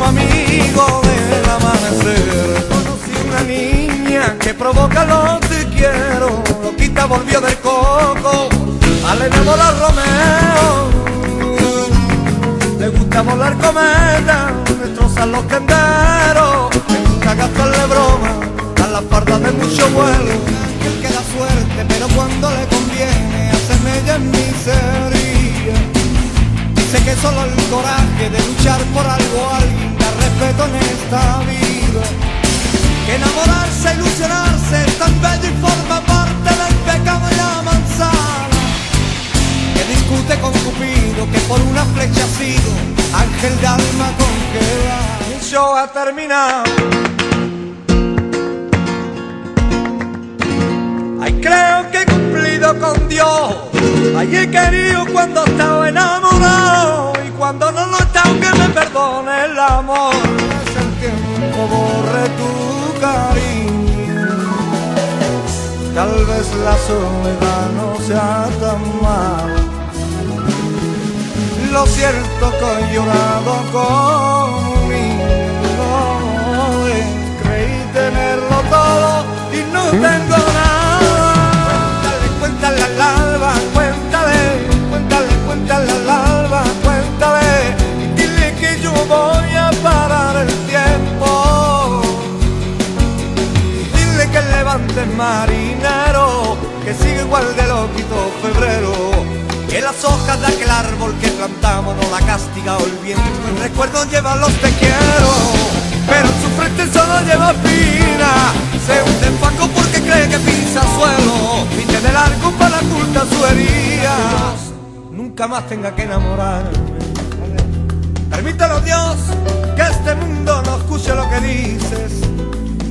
amigo del amanecer. Conocí una niña que provoca lo te quiero, loquita volvió del coco, al enamorar Romeo. Le gusta volar cometa, destrozar los tenderos, le gusta gastarle broma a la farda de mucho vuelo. Ángel que da suerte, pero cuando le conviene hace mella en miseria. Dice que solo el coraje de luchar por algo a alguien da respeto en esta vida. Que enamorarse, ilusionarse es tan bello y forma parte del pecado y la manzana. Que discute con Cupido, que por una flecha ha sido ángel de alma congelada. Mi show ha terminado. Ay, creo que he cumplido con Dios. Ay, he querido cuando estaba enamorado, y cuando no lo he estado que me perdone el amor. Es el tiempo borre tu cariño, tal vez la soledad no sea tan mala. Lo cierto que he llorado como un niño, creí tenerlo todo y no tengo nada. Cuéntale al alba, cuéntale al alba, cuéntale, y dile que yo voy a parar el tiempo. Dile que levante el marinero, que sigue igual de loquito febrero, que las hojas de aquel árbol que plantamos no la castiga el viento. El recuerdo lleva los te quiero, pero en su frente solo lleva espina. Se hunde en fango porque cree que pisa suelo, viste de largo para ocultar su herida. Nunca más tenga que enamorarme. Permítelo, Dios, que este mundo no escuche lo que dices,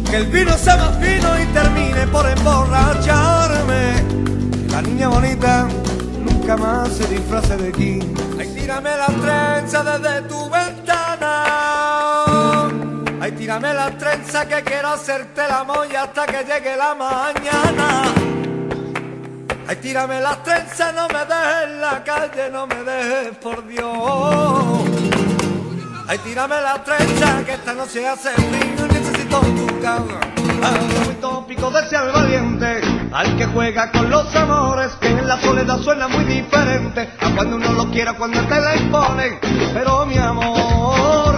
que el vino sea más fino y termine por emborracharme. Que la niña bonita nunca más se disfrace de King. Ay, tírame la trenza desde tu ventana. Ay, tírame la trenza que quiero hacerte la molla hasta que llegue la mañana. Ay, tírame la trenza, no me dejes en la calle, no me dejes, por Dios. Ay, tírame la trenza que esta noche hace frío y necesito tu cama. Muy tópico decía el valiente, al que juega con los amores, que en la soledad suena muy diferente a cuando uno lo quiera, cuando te la imponen. Pero mi amor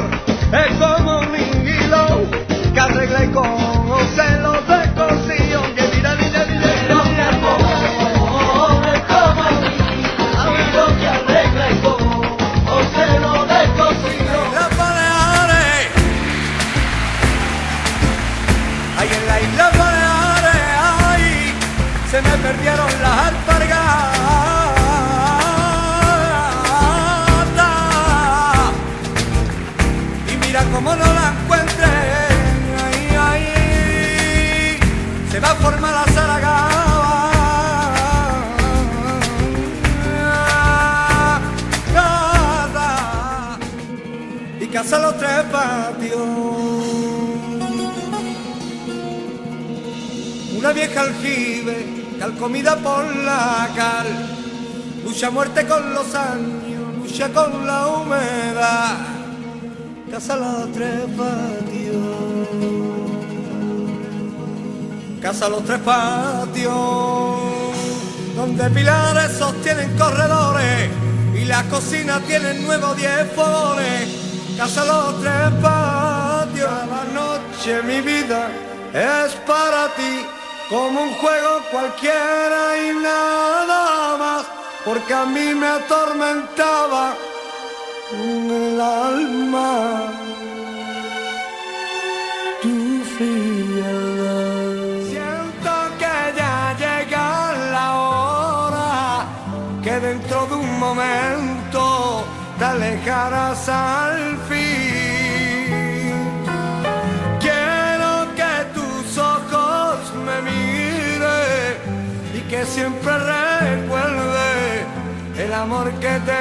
es como un hilo que arregla y conoce los descosidos. Que mira, mira, mira, pero mi amor es como un hilo que arregla y conoce los descosidos. Las Baleares, ahí en la isla Baleares, ay, se me perdieron las alpargatas. Y mira cómo no la encuentre, ay, ay, se va a formar la Zaragaba. Y casa los tres patios. Una vieja aljibe, calcomida por la cal, lucha a muerte con los años, lucha con la humedad. Casa los tres patios, casa los tres patios, donde pilares sostienen corredores y las cocinas tienen nuevos 10 fogones. Casa los tres patios, cada noche mi vida es para ti, como un juego cualquiera y nada más, porque a mí me atormentaba el alma tu frialdad. Siento que ya llega la hora, que dentro de un momento te alejarás al fin. Quiero que tus ojos me miren y que siempre recuerde el amor que te